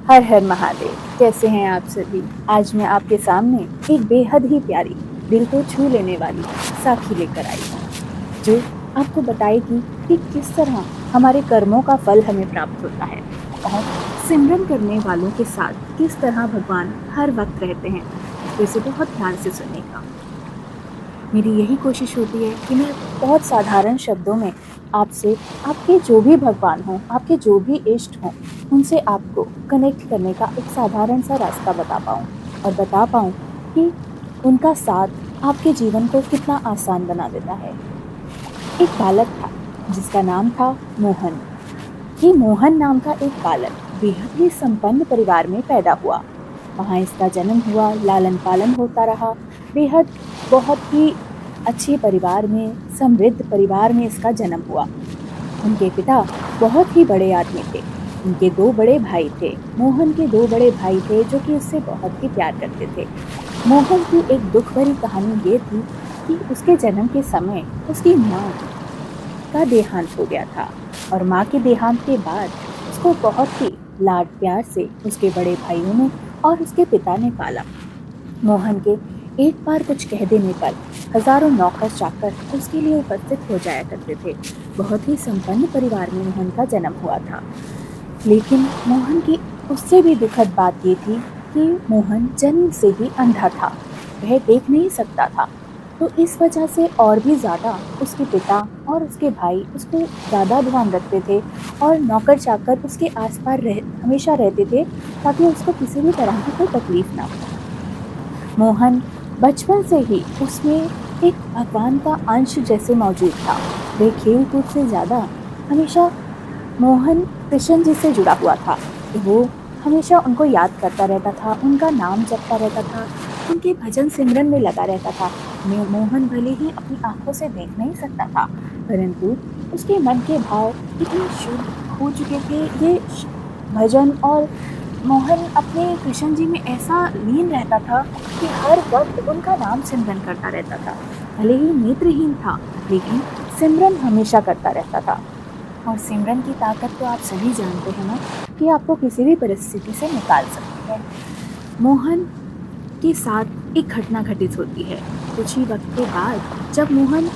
हर हर महादेव। कैसे हैं आप सभी? आज मैं आपके सामने एक बेहद ही प्यारी, दिल को छू लेने वाली साखी लेकर आई हूँ, जो आपको बताएगी कि किस तरह हमारे कर्मों का फल हमें प्राप्त होता है और सिमरन करने वालों के साथ किस तरह भगवान हर वक्त रहते हैं। तो इसे बहुत ध्यान से सुनिएगा। मेरी यही कोशिश होती है कि मैं बहुत साधारण शब्दों में आपसे आपके जो भी भगवान हों, आपके जो भी इष्ट हों, उनसे आपको कनेक्ट करने का एक साधारण सा रास्ता बता पाऊँ और बता पाऊँ कि उनका साथ आपके जीवन को कितना आसान बना देता है। एक बालक था जिसका नाम था मोहन। ये मोहन नाम का एक बालक बेहद ही संपन्न परिवार में पैदा हुआ। वहाँ इसका जन्म हुआ, लालन पालन होता रहा। बेहद बहुत ही अच्छे परिवार में, समृद्ध परिवार में इसका जन्म हुआ। उनके पिता बहुत ही बड़े आदमी थे। उनके 2 बड़े भाई थे। मोहन के 2 बड़े भाई थे जो कि उससे बहुत ही प्यार करते थे। मोहन की एक दुख भरी कहानी ये थी कि उसके जन्म के समय उसकी माँ का देहांत हो गया था और माँ के देहांत के बाद उसको बहुत ही लाड प्यार से उसके बड़े भाइयों ने और उसके पिता ने पाला। मोहन के एक बार कुछ कह देने पर हजारों नौकर चाकर उसके लिए उपस्थित हो जाया करते थे। बहुत ही संपन्न परिवार में मोहन का जन्म हुआ था। लेकिन मोहन की उससे भी दुखद बात ये थी कि मोहन जन्म से ही अंधा था। वह देख नहीं सकता था। तो इस वजह से और भी ज़्यादा उसके पिता और उसके भाई उसको ज़्यादा ध्यान रखते थे और नौकर चाकर उसके आसपास हमेशा रहते थे ताकि उसको किसी भी तरह की कोई तकलीफ ना हो। मोहन बचपन से ही उसमें एक भगवान का अंश जैसे मौजूद था। वे खेल कूद से ज़्यादा हमेशा मोहन कृष्ण जी से जुड़ा हुआ था। वो हमेशा उनको याद करता रहता था, उनका नाम जपता रहता था, उनके भजन सिमरन में लगा रहता था। मोहन भले ही अपनी आंखों से देख नहीं सकता था, परंतु उसके मन के भाव इतने शुद्ध हो चुके थे। ये भजन और मोहन अपने कृष्ण जी में ऐसा लीन रहता था कि हर वक्त उनका नाम सिमरन करता रहता था। भले ही नेत्रहीन था, लेकिन सिमरन हमेशा करता रहता था। और सिमरन की ताकत तो आप सभी जानते हैं ना कि आपको किसी भी परिस्थिति से निकाल सकती है। मोहन के साथ एक घटना घटित होती है। कुछ ही वक्त के बाद जब मोहन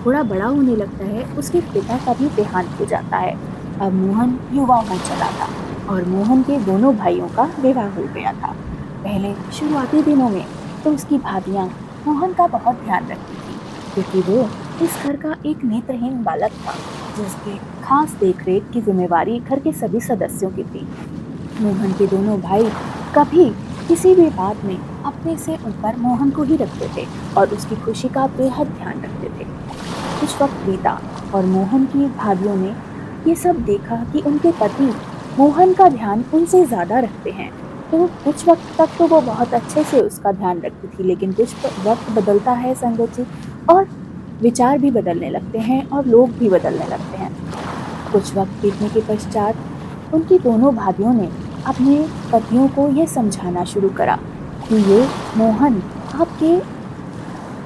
थोड़ा बड़ा होने लगता है, उसके पिता का भी देहांत हो जाता है। अब मोहन युवा हो चला था और मोहन के दोनों भाइयों का विवाह हो गया था। पहले शुरुआती दिनों में तो उसकी भाभियाँ मोहन का बहुत ध्यान रखती थी, क्योंकि वो इस घर का एक नेत्रहीन बालक था जिसकी खास देखरेख की जिम्मेवारी घर के सभी सदस्यों की थी। मोहन के दोनों भाई कभी किसी भी बात में अपने से ऊपर मोहन को ही रखते थे और उसकी खुशी का बेहद ध्यान रखते थे। कुछ वक्त बीता और मोहन की भाभियों ने ये सब देखा कि उनके पति मोहन का ध्यान उनसे ज़्यादा रखते हैं। तो कुछ वक्त तक तो वो बहुत अच्छे से उसका ध्यान रखती थी, लेकिन कुछ वक्त बदलता है संगत जी, और विचार भी बदलने लगते हैं और लोग भी बदलने लगते हैं। कुछ वक्त बीतने के पश्चात उनकी दोनों भाभियों ने अपने पतियों को ये समझाना शुरू करा कि ये मोहन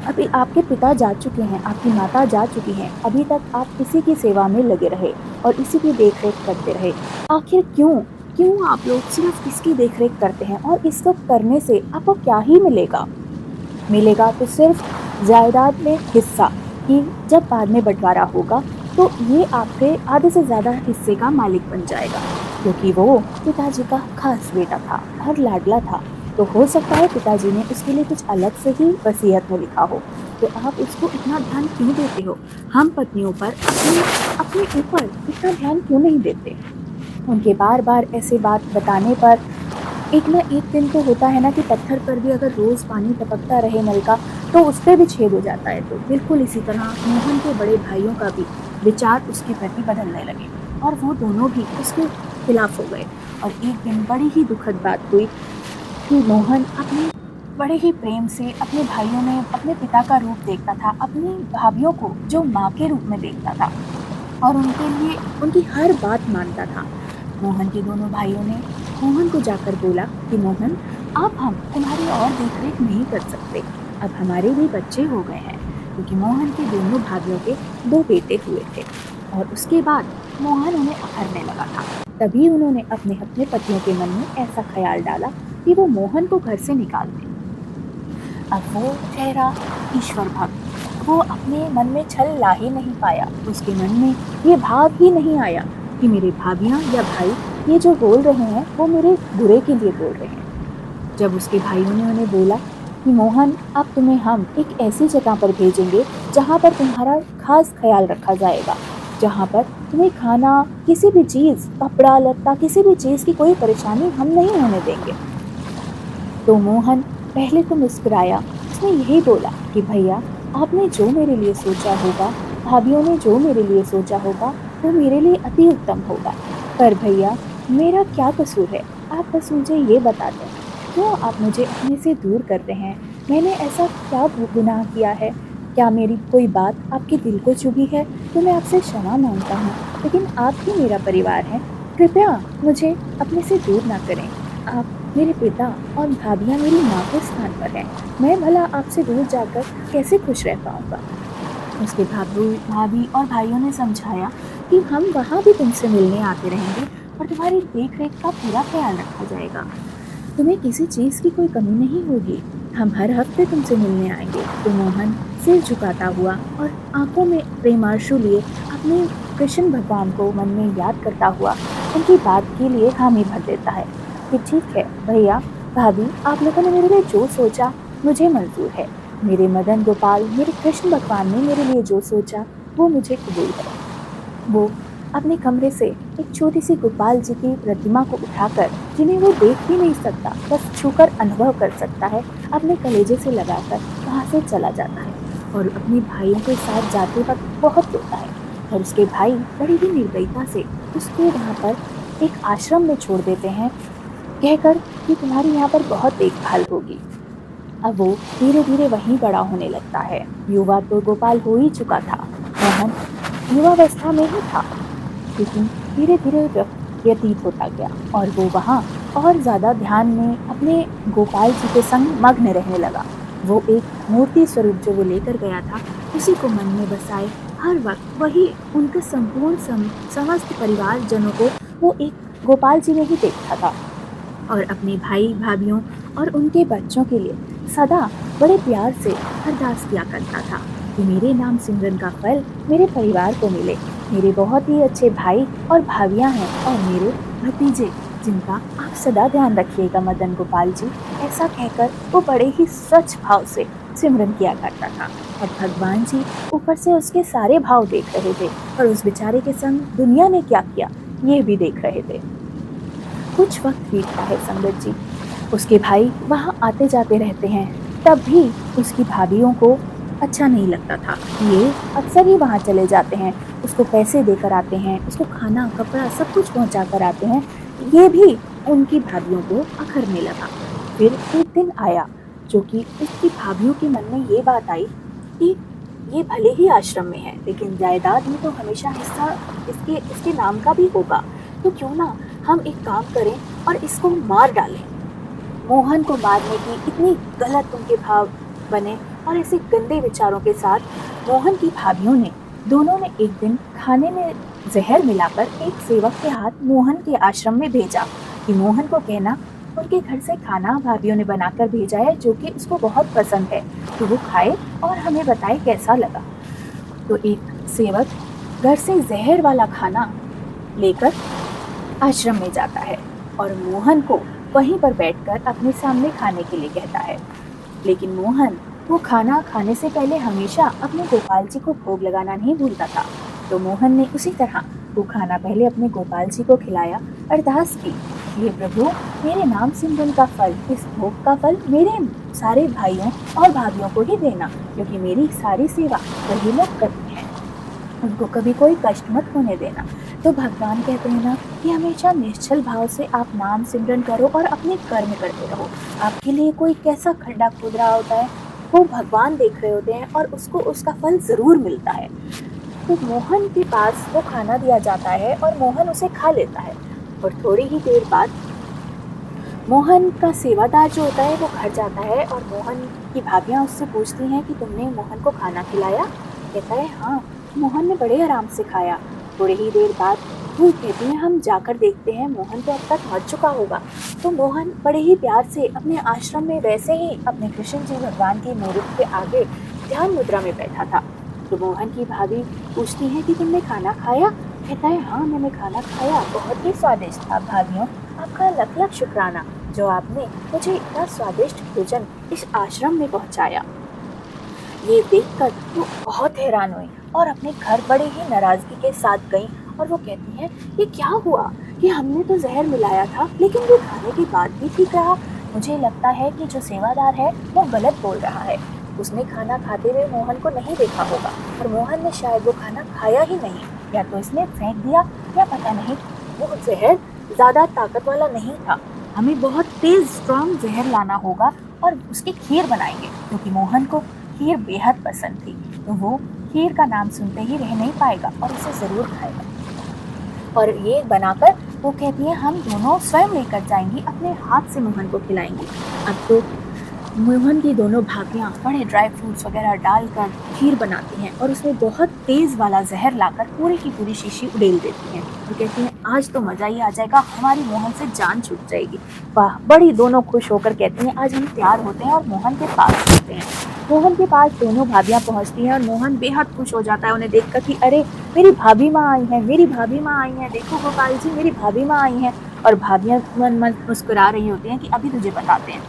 अभी आपके पिता जा चुके हैं, आपकी माता जा चुकी हैं, अभी तक आप इसी की सेवा में लगे रहे और इसी की देखरेख करते रहे। आखिर क्यों आप लोग सिर्फ इसकी देखरेख करते हैं? और इस सब करने से आपको क्या ही मिलेगा तो सिर्फ जायदाद में हिस्सा, कि जब बाद में बंटवारा होगा तो ये आपके आधे से ज़्यादा हिस्से का मालिक बन जाएगा, क्योंकि वो पिताजी का खास बेटा था और लाडला था। तो हो सकता है पिताजी ने उसके लिए कुछ अलग से ही वसीयत में लिखा हो। तो आप उसको इतना ध्यान क्यों देते हो? हम पत्नियों पर अपने ऊपर इतना ध्यान क्यों नहीं देते? उनके बार बार ऐसे बात बताने पर एक ना एक दिन तो होता है ना कि पत्थर पर भी अगर रोज़ पानी टपकता रहे नल का, तो उस पर भी छेद हो जाता है। तो बिल्कुल इसी तरह मोहन के बड़े भाइयों का भी विचार उसके प्रति बदलने लगे और वो दोनों भी उसके खिलाफ हो गए। और एक दिन बड़ी ही दुखद बात हुई कि मोहन अपने बड़े ही प्रेम से अपने भाइयों में अपने पिता का रूप देखता था, अपनी भाभियों को जो माँ के रूप में देखता था और उनके लिए उनकी हर बात मानता था। मोहन के दोनों भाइयों ने मोहन को जाकर बोला कि मोहन, अब हम तुम्हारी और देखरेख नहीं कर सकते, अब हमारे भी बच्चे हो गए हैं, क्योंकि मोहन के दोनों भाइयों के 2 बेटे हुए थे और उसके बाद मोहन उन्हें अखरने लगा था। तभी उन्होंने अपने अपने पतियों के मन में ऐसा ख्याल डाला कि वो मोहन को घर से निकाल दें। अब वो ठहरा ईश्वर भक्त, वो अपने मन में छल ला ही नहीं पाया। उसके मन में ये भाव ही नहीं आया कि मेरे भाभियाँ या भाई ये जो बोल रहे हैं वो मेरे बुरे के लिए बोल रहे हैं। जब उसके भाइयों ने उन्हें बोला कि मोहन, अब तुम्हें हम एक ऐसी जगह पर भेजेंगे जहाँ पर तुम्हारा खास ख्याल रखा जाएगा, जहाँ पर तुम्हें खाना, किसी भी चीज़, कपड़ा लत्ता, किसी भी चीज़ की कोई परेशानी हम नहीं होने देंगे। तो मोहन पहले तो मुस्कुराया। उसने यही बोला कि भैया, आपने जो मेरे लिए सोचा होगा, भाभियों ने जो मेरे लिए सोचा होगा, वो मेरे लिए अति उत्तम होगा। पर भैया, मेरा क्या कसूर है? आप बस मुझे ये बता दें, क्यों आप मुझे अपने से दूर कर रहे हैं? मैंने ऐसा क्या गुनाह किया है? क्या मेरी कोई बात आपके दिल को चुभी है? तो मैं आपसे क्षमा मांगता हूँ, लेकिन आप ही मेरा परिवार हैं। कृपया मुझे अपने से दूर ना करें। आप मेरे पिता और भाभियाँ मेरी माँ के स्थान पर हैं। मैं भला आपसे दूर जाकर कैसे खुश रह पाऊँगा? उसके भाभी और भाइयों ने समझाया कि हम वहाँ भी तुमसे मिलने आते रहेंगे और तुम्हारी देख रेख का पूरा ख्याल रखा जाएगा। तुम्हें किसी चीज़ की कोई कमी नहीं होगी। हम हर हफ्ते तुमसे मिलने आएंगे। तो मोहन सिर झुकाता हुआ और आंखों में प्रेमांशु लिए अपने कृष्ण भगवान को मन में याद करता हुआ उनकी बात के लिए हामी भर देता है कि ठीक है भैया, भाभी, आप लोगों ने मेरे लिए जो सोचा मुझे मंजूर है। मेरे मदन गोपाल, मेरे कृष्ण भगवान ने मेरे लिए जो सोचा वो मुझे कबूल है। वो अपने कमरे से एक छोटी सी गोपाल जी की प्रतिमा को उठाकर, जिन्हें वो देख भी नहीं सकता, बस छूकर अनुभव कर सकता है, अपने कलेजे से लगाकर वहाँ से चला जाता है और अपने भाइयों के साथ जाते वक्त बहुत रोता है। और उसके भाई बड़ी ही निर्दयता से उसको वहाँ पर एक आश्रम में छोड़ देते हैं, कहकर कि तुम्हारी यहाँ पर बहुत देखभाल होगी। अब वो धीरे धीरे वहीं बड़ा होने लगता है। युवा तो गोपाल हो ही चुका था, मोहन युवावस्था में ही था, लेकिन धीरे धीरे व्यतीत होता गया और वो वहाँ और ज़्यादा ध्यान में अपने गोपाल जी के संग मग्न रहने लगा। वो एक मूर्ति स्वरूप जो वो लेकर गया था, उसी को मन में बसाए हर वक्त वही उनके संपूर्ण समस्त परिवार जनों को वो एक गोपाल जी में ही देखता था और अपने भाई भाभियों और उनके बच्चों के लिए सदा बड़े प्यार से अरदास किया करता था कि मेरे नाम सिमरन का फल मेरे परिवार को मिले। मेरे बहुत ही अच्छे भाई और भाभियां हैं और मेरे भतीजे, जिनका आप सदा ध्यान रखिएगा मदन गोपाल जी। ऐसा कहकर वो बड़े ही सच भाव से सिमरन किया करता था और भगवान जी ऊपर से उसके सारे भाव देख रहे थे और उस बेचारे के संग दुनिया ने क्या किया ये भी देख रहे थे। कुछ वक्त बीतता है संगत जी, उसके भाई वहाँ आते जाते रहते हैं, तब भी उसकी भाभीियों को अच्छा नहीं लगता था। ये अक्सर ही वहाँ चले जाते हैं, उसको पैसे देकर आते हैं, उसको खाना कपड़ा सब कुछ पहुँचा कर आते हैं। ये भी उनकी भाभीियों को अखरने लगा। फिर एक दिन आया जो कि उसकी भाभीियों के मन में ये बात आई कि ये भले ही आश्रम में है, लेकिन जायदाद में तो हमेशा हिस्सा इसके नाम का भी होगा। तो क्यों ना हम एक काम करें और इसको मार डालें। मोहन को मारने की इतनी गलत उनके भाव बने और ऐसे गंदे विचारों के साथ मोहन की भाभीियों ने दोनों ने एक दिन खाने में जहर मिलाकर एक सेवक के हाथ मोहन के आश्रम में भेजा कि मोहन को कहना उनके घर से खाना भाभीियों ने बनाकर भेजा है जो कि उसको बहुत पसंद है, तो वो खाए और हमें बताए कैसा लगा। तो एक सेवक घर से जहर वाला खाना लेकर आश्रम में जाता है और मोहन को वहीं पर बैठकर अपने सामने खाने के लिए कहता है। लेकिन मोहन वो खाना खाने से पहले हमेशा अपने गोपाल जी को भोग लगाना नहीं भूलता था। तो मोहन ने उसी तरह वो खाना पहले अपने गोपाल जी को खिलाया, अरदास की, हे प्रभु, मेरे नाम सिमरन का फल, इस भोग का फल मेरे सारे भाइयों और भाभियों को ही देना, क्योंकि मेरी सारी सेवा वही लोग करते हैं, उनको कभी कोई कष्ट मत होने देना। तो भगवान कहते हैं ना कि हमेशा निश्चल भाव से आप नाम सिमरन करो और अपने कर्म करते रहो। आपके लिए कोई कैसा खड्डा खोद रहा होता है वो भगवान देख रहे होते हैं और उसको उसका फल ज़रूर मिलता है। तो मोहन के पास वो खाना दिया जाता है और मोहन उसे खा लेता है और थोड़ी ही देर बाद मोहन का सेवादार जो होता है वो घर जाता है और मोहन की भाभियाँ उससे पूछती हैं कि तुमने मोहन को खाना खिलाया? कहता है हाँ, मोहन ने बड़े आराम से खाया। थोड़ी ही देर बाद वो कहती हैं हम जाकर देखते हैं, मोहन तो अब तक मर चुका होगा। तो मोहन बड़े ही प्यार से अपने आश्रम में वैसे ही अपने कृष्ण जी भगवान की मूर्ति के आगे ध्यान मुद्रा में बैठा था। तो मोहन की भाभी पूछती है कि तुमने खाना खाया? कहता है हाँ मैंने खाना खाया, बहुत ही स्वादिष्ट था भाभियों, आपका लख लख शुक्राना जो आपने मुझे इतना स्वादिष्ट भोजन इस आश्रम में पहुंचाया। ये देखकर वो बहुत हैरान हुई और अपने घर बड़े ही नाराजगी के साथ गई और वो कहती है ये क्या हुआ कि हमने तो जहर मिलाया था लेकिन ये खाने के बाद भी ठीक रहा। मुझे लगता है कि जो सेवादार है वो गलत बोल रहा है, उसने खाना खाते हुए मोहन को नहीं देखा होगा और मोहन ने शायद वो खाना खाया ही नहीं, या तो इसने फेंक दिया या पता नहीं। वो जहर ज़्यादा ताकत वाला नहीं था, हमें बहुत तेज़ स्ट्रॉन्ग जहर लाना होगा और उसकी खीर बनाएंगे, क्योंकि मोहन को खीर बेहद पसंद थी। तो वो खीर का नाम सुनते ही रह नहीं पाएगा और उसे ज़रूर खाएगा। और ये बनाकर वो कहती है हम दोनों स्वयं लेकर जाएंगी, अपने हाथ से मोहन को खिलाएंगी। अब तो मोहन की दोनों भाभियाँ बड़े ड्राई फ्रूट्स वगैरह डालकर खीर बनाती हैं और उसमें बहुत तेज़ वाला जहर लाकर पूरी की पूरी शीशी उड़ेल देती हैं और कहती हैं आज तो मज़ा ही आ जाएगा, हमारी मोहन से जान छूट जाएगी। वाह, बड़ी दोनों खुश होकर कहती हैं आज हम तैयार होते हैं और मोहन के पास चलते हैं। मोहन के पास दोनों भाभियाँ पहुँचती हैं और मोहन बेहद खुश हो जाता है उन्हें देखकर कि अरे मेरी भाभी माँ आई है, मेरी भाभी माँ आई है, देखो गोपाल जी मेरी भाभी माँ आई हैं। और भाभियाँ मन मन मुस्कुरा रही होती हैं कि अभी तुझे बताते हैं।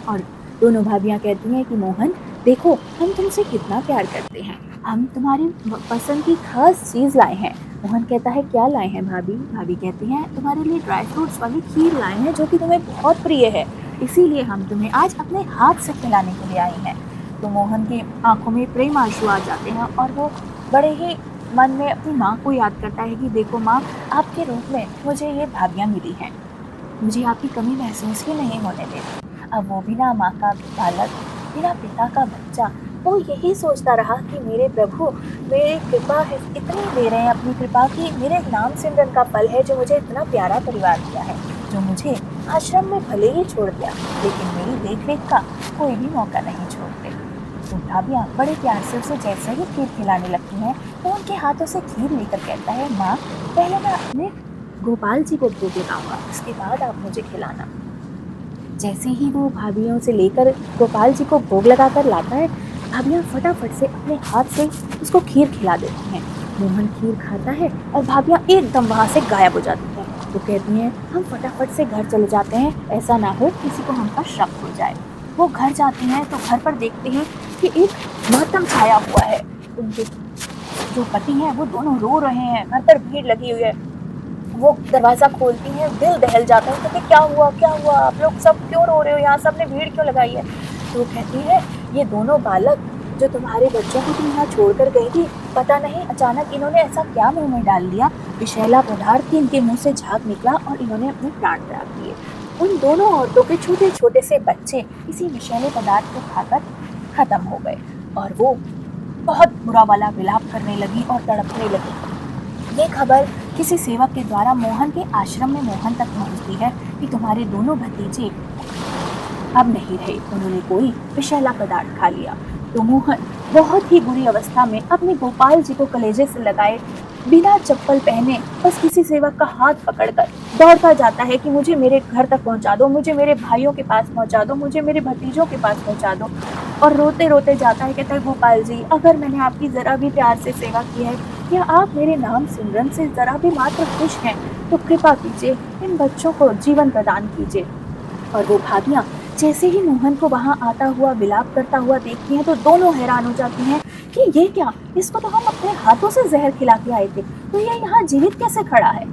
और दोनों भाभियाँ कहती हैं कि मोहन देखो हम तुमसे कितना प्यार करते हैं, हम तुम्हारी पसंद की खास चीज़ लाए हैं। मोहन कहता है क्या लाए हैं भाभी? भाभी कहती हैं तुम्हारे लिए ड्राई फ्रूट्स वाली खीर लाए हैं जो कि तुम्हें बहुत प्रिय है, इसीलिए हम तुम्हें आज अपने हाथ से खिलाने के लिए आई हैं। तो मोहन की आंखों में प्रेम आंसू आ जाते हैं और वो बड़े ही मन में अपनी माँ को याद करता है कि देखो माँ, आपके रूप में मुझे ये भाभियाँ मिली हैं, मुझे आपकी कमी महसूस ही नहीं होने देती। अब वो बिना माँ का बालक, बिना पिता का बच्चा, वो यही सोचता रहा कि मेरे प्रभु मेरी कृपा है, इतनी दे रहे हैं अपनी कृपा की, मेरे नाम सिमरन का फल है जो मुझे इतना प्यारा परिवार दिया है, जो मुझे आश्रम में भले ही छोड़ दिया लेकिन मेरी देख रेख का कोई भी मौका नहीं छोड़ते। तो भाभियाँ बड़े प्यार से उसे जैसे ही खीर खिलाने लगती हैं तो उनके हाथों से खीर लेकर कहता है माँ पहले मैं अपने गोपाल जी को भोग लगाऊंगा, उसके बाद आप मुझे खिलाना। जैसे ही वो भाभियों से लेकर गोपाल जी को भोग लगाकर लाता है, भाभियाँ फटाफट से अपने हाथ से उसको खीर खिला देती हैं। मोहन खीर खाता है और भाभियाँ एकदम वहाँ से गायब हो जाती हैं। तो कहती हैं हम फटाफट से घर चले जाते हैं, ऐसा ना हो किसी को हम पर शक हो जाए। वो घर जाती हैं तो घर पर देखते हैं कि एक मातम छाया हुआ है, उनके जो पति हैं वो दोनों रो रहे हैं, घर पर भीड़ लगी हुई है। वो दरवाज़ा खोलती हैं, दिल दहल जाता है, कहती क्या हुआ, आप लोग सब क्यों रो रहे हो, यहाँ सबने भीड़ क्यों लगाई है? तो वो कहती है ये दोनों बालक जो तुम्हारे बच्चों को तुम यहाँ छोड़कर गई थी, पता नहीं अचानक इन्होंने ऐसा क्या मुंह में डाल लिया, विषैला पदार्थ इनके मुंह से झाग निकला और इन्होंने अपने प्राण त्याग दिए। उन दोनों औरतों के छोटे छोटे से बच्चे इसी विषैले पदार्थ को खाकर खत्म हो गए और वो बहुत बुरा वाला विलाप करने लगी और तड़पने लगी। ये खबर किसी सेवक के द्वारा मोहन के आश्रम में मोहन तक पहुंचती है कि तुम्हारे दोनों भतीजे अब नहीं रहे, उन्होंने कोई विषैला पदार्थ खा लिया। तो मोहन बहुत ही बुरी अवस्था में अपने गोपाल जी को कलेजे से लगाए बिना चप्पल पहने बस किसी सेवक का हाथ पकड़कर दौड़ता जाता है कि मुझे मेरे घर तक पहुंचा दो, मुझे मेरे भाइयों के पास पहुंचा दो, मुझे मेरे भतीजों के पास पहुंचा दो। और रोते रोते जाता है, कहता है गोपाल जी अगर मैंने आपकी ज़रा भी प्यार से सेवा की है या आप मेरे नाम सिमरन से ज़रा भी मात्र खुश हैं तो कृपा कीजिए इन बच्चों को जीवन प्रदान कीजिए। और वो भाभियाँ जैसे ही मोहन को वहाँ आता हुआ विलाप करता हुआ देखती हैं तो दोनों हैरान हो जाती हैं कि ये क्या, इसको तो हम अपने हाथों से जहर खिला के आए थे, तो ये यहाँ जीवित कैसे खड़ा है?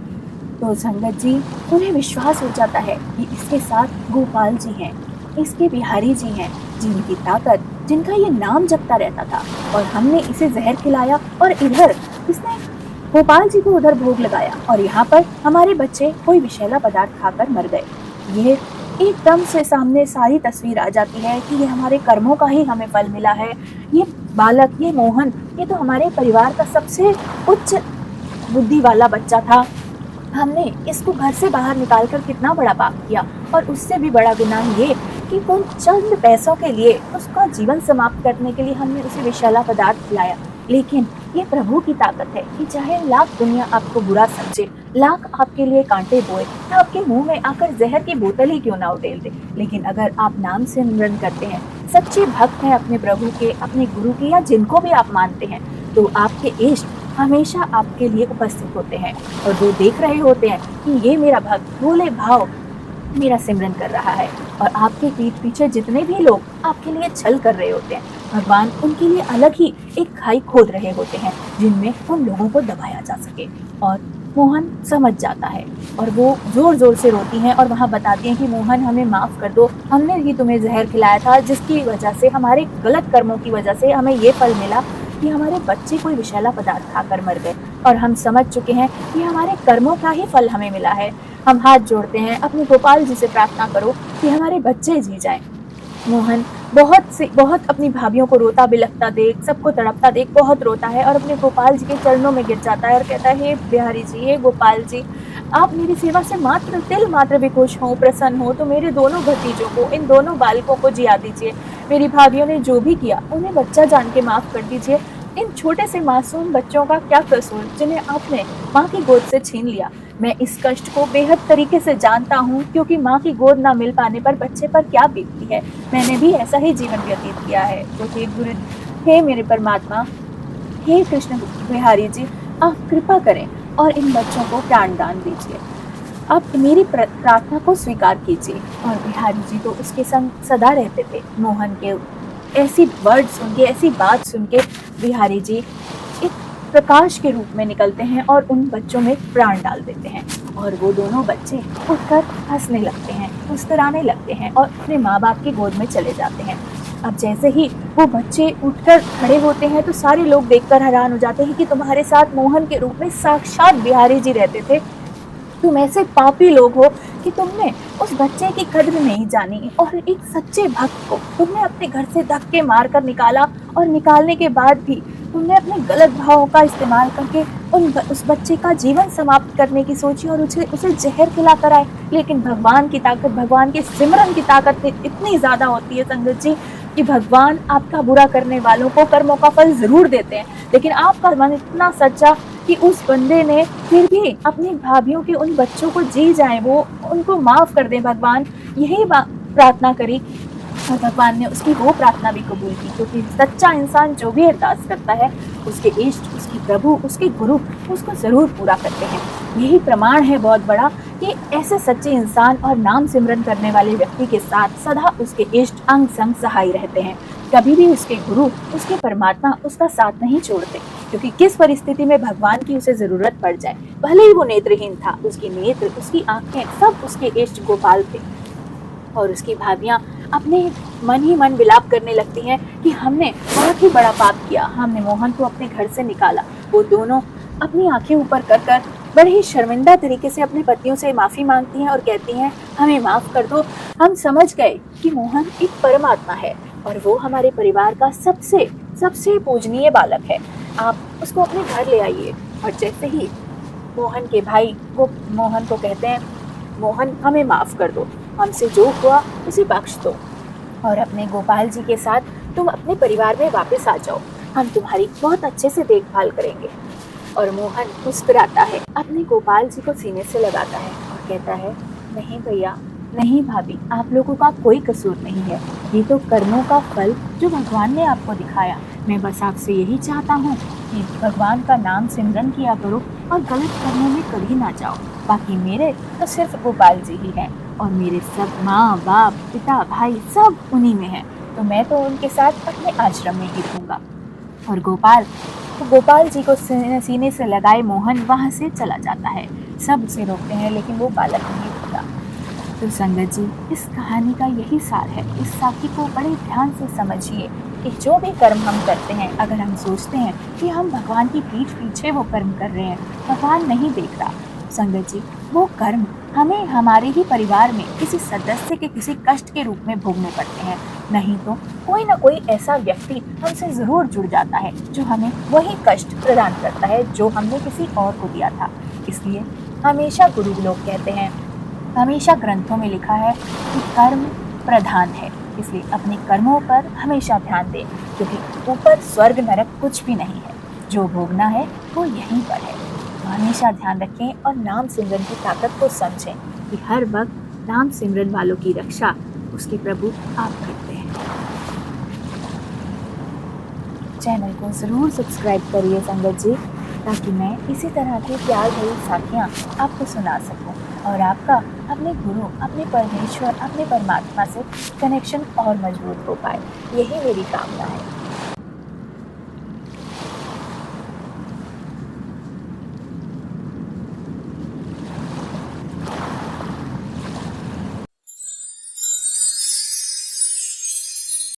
तो संगत जी उन्हें विश्वास हो जाता है कि इसके साथ गोपाल जी हैं, इसके बिहारी जी हैं, जिनकी ताकत, जिनका ये नाम जपता रहता था और हमने इसे जहर खिलाया और इधर इसने गोपाल जी को उधर भोग लगाया और यहाँ पर हमारे बच्चे कोई विषैला पदार्थ खाकर मर गए। ये एकदम से सामने सारी तस्वीर आ जाती है कि ये हमारे कर्मों का ही हमें फल मिला है। ये बालक, ये मोहन, ये तो हमारे परिवार का सबसे उच्च बुद्धि वाला बच्चा था, हमने इसको घर से बाहर निकालकर कितना बड़ा पाप किया। और उससे भी बड़ा गुनाह ये कि उन चंद पैसों के लिए उसका जीवन समाप्त करने के लिए हमने उसे विषैला पदार्थ खिलाया। लेकिन ये प्रभु की ताकत है कि चाहे लाख दुनिया आपको बुरा समझे, लाख आपके लिए कांटे बोए या आपके मुंह में आकर जहर की बोतल ही क्यों ना उड़ेल दे, लेकिन अगर आप नाम से सिमरन करते हैं, सच्चे भक्त हैं अपने प्रभु के, अपने गुरु के या जिनको भी आप मानते हैं, तो आपके इष्ट हमेशा आपके लिए उपस्थित होते हैं और वो देख रहे होते हैं कि ये मेरा भक्त भोले भाव मेरा सिमरन कर रहा है। और आपके पीठ पीछे जितने भी लोग आपके लिए छल कर रहे होते हैं, भगवान उनके लिए अलग ही एक खाई खोद रहे होते हैं जिनमें उन लोगों को दबाया जा सके। और मोहन समझ जाता है और वो जोर जोर से रोती हैं और वहाँ बताती हैं कि मोहन हमें माफ़ कर दो, हमने ही तुम्हें जहर खिलाया था जिसकी वजह से, हमारे गलत कर्मों की वजह से हमें ये फल मिला कि हमारे बच्चे कोई विषैला पदार्थ खाकर मर गए और हम समझ चुके हैं कि हमारे कर्मों का ही फल हमें मिला है। हम हाथ जोड़ते हैं, अपने गोपाल जी से प्रार्थना करो कि हमारे बच्चे जी जाएं। मोहन बहुत अपनी भाभीियों को रोता बिलखता देख, सबको तड़पता देख बहुत रोता है और अपने गोपाल जी के चरणों में गिर जाता है और कहता है, हे बिहारी जी, हे गोपाल जी, आप मेरी सेवा से मात्र तिल मात्र भी खुश हो, प्रसन्न हो तो मेरे दोनों भतीजों को, इन दोनों बालकों को जिया दीजिए। मेरी भाभीियों ने जो भी किया उन्हें बच्चा जान के माफ कर दीजिए। इन छोटे से मासूम बच्चों का क्या कसूर जिन्हें आपने माँ की गोद से छीन लिया। मैं इस कष्ट को बेहद तरीके से जानता हूँ क्योंकि माँ की गोद ना मिल पाने पर बच्चे पर क्या बीतती है। मैंने भी ऐसा ही जीवन व्यतीत किया है। तो हे गुरु, हे मेरे परमात्मा, हे कृष्ण बिहारी जी, आप कृपा करें और इन बच्चों को प्राण दान दीजिए। आप मेरी प्रार्थना को स्वीकार कीजिए। और बिहारी जी तो उसके संग सदा रहते थे। मोहन के ऐसी वर्ड सुन के, ऐसी बात सुन के बिहारी जी एक प्रकाश के रूप में निकलते हैं और उन बच्चों में प्राण डाल देते हैं और वो दोनों बच्चे उठकर हंसने लगते हैं, मुस्कुराने लगते हैं और अपने माँ बाप की गोद में चले जाते हैं। अब जैसे ही वो बच्चे उठकर खड़े होते हैं तो सारे लोग देखकर हैरान हो जाते हैं कि तुम्हारे साथ मोहन के रूप में साक्षात बिहारी जी रहते थे। तुम ऐसे पापी लोग हो कि तुमने उस बच्चे की कद्र नहीं जानी और एक सच्चे भक्त को तुमने अपने घर से धक्के मार कर निकाला और निकालने के बाद भी तुमने अपने गलत भावों का इस्तेमाल करके उस बच्चे का जीवन समाप्त करने की सोची और उसे जहर खिला कर आए। लेकिन भगवान की ताकत, भगवान के सिमरन की ताकत इतनी ज़्यादा होती है संगत जी कि भगवान आपका बुरा करने वालों को कर्मों का फल जरूर देते हैं, लेकिन आपका मन इतना सच्चा कि उस बंदे ने फिर भी अपनी भाभीियों के उन बच्चों को जी जाए, वो उनको माफ़ कर दें भगवान, यही प्रार्थना करी और भगवान ने उसकी वो प्रार्थना भी कबूल की। क्योंकि सच्चा इंसान जो भी अरदास करता है उसके इष्ट, उसके प्रभु, उसके गुरु उसको ज़रूर पूरा करते हैं। यही प्रमाण है बहुत बड़ा कि ऐसे सच्चे इंसान और नाम सिमरन करने वाले व्यक्ति के साथ सदा उसके इष्ट अंग संग सहाय रहते हैं। कभी भी उसके गुरु, उसके परमात्मा उसका साथ नहीं छोड़ते, क्योंकि किस परिस्थिति में भगवान की उसे जरूरत पड़ जाए, भले ही वो नेत्रहीन था, उसकी नेत्र, उसकी आंखें सब उसके इष्ट गोपाल थे। और उसकी भाभियां अपने मन ही मन विलाप करने लगती हैं कि हमने बहुत ही बड़ा पाप किया, हमने मोहन को अपने घर से निकाला। वो दोनों अपनी आंखें ऊपर कर कर बड़े ही शर्मिंदा तरीके से अपने पतियों से माफ़ी मांगती हैं और कहती हैं, हमें माफ़ कर दो, हम समझ गए कि मोहन एक परमात्मा है और वो हमारे परिवार का सबसे सबसे पूजनीय बालक है। आप उसको अपने घर ले आइए। और जैसे ही मोहन के भाई वो मोहन को कहते हैं, मोहन हमें माफ़ कर दो, हमसे जो हुआ उसे बख्श दो और अपने गोपाल जी के साथ तुम अपने परिवार में वापस आ जाओ, हम तुम्हारी बहुत अच्छे से देखभाल करेंगे। और मोहन मुस्कुराता है, अपने गोपाल जी को सीने से लगाता है और कहता है, नहीं भैया, नहीं भाभी, आप लोगों का कोई कसूर नहीं है, ये तो कर्मों का फल जो भगवान ने आपको दिखाया। मैं बस आपसे यही चाहता हूँ कि भगवान का नाम सिमरन किया करो और गलत कर्मों में कभी ना जाओ। बाकी मेरे तो सिर्फ गोपाल जी ही हैं और मेरे सब माँ बाप पिता भाई सब उन्हीं में हैं, तो मैं तो उनके साथ अपने आश्रम में ही रहूँगा। और गोपाल जी को सीने से लगाए मोहन वहाँ से चला जाता है। सब उसे रोकते हैं लेकिन वो बालक नहीं रुकता। तो संगत जी, इस कहानी का यही सार है। इस साखी को बड़े ध्यान से समझिए कि जो भी कर्म हम करते हैं, अगर हम सोचते हैं कि हम भगवान की पीठ पीछे वो कर्म कर रहे हैं, भगवान नहीं देख रहा, संगत जी, वो कर्म हमें हमारे ही परिवार में किसी सदस्य के किसी कष्ट के रूप में भोगने पड़ते हैं। नहीं तो कोई ना कोई ऐसा व्यक्ति हमसे ज़रूर जुड़ जाता है जो हमें वही कष्ट प्रदान करता है जो हमने किसी और को दिया था। इसलिए हमेशा गुरु लोग कहते हैं, हमेशा ग्रंथों में लिखा है कि कर्म प्रधान है। इसलिए अपने कर्मों पर हमेशा ध्यान दें, क्योंकि ऊपर स्वर्ग नरक कुछ भी नहीं है। जो भोगना है वो यहीं पर है। तो हमेशा ध्यान रखें और नाम सिमरन की ताकत को समझें कि हर वक्त नाम सिमरन वालों की रक्षा उसके प्रभु आप करते हैं। चैनल को ज़रूर सब्सक्राइब करिए संगत जी, ताकि मैं इसी तरह की प्यार भरी साखियाँ आपको सुना सकूं और आपका अपने गुरु, अपने परमेश्वर, अपने परमात्मा से कनेक्शन और मजबूत हो पाए। यही मेरी कामना है।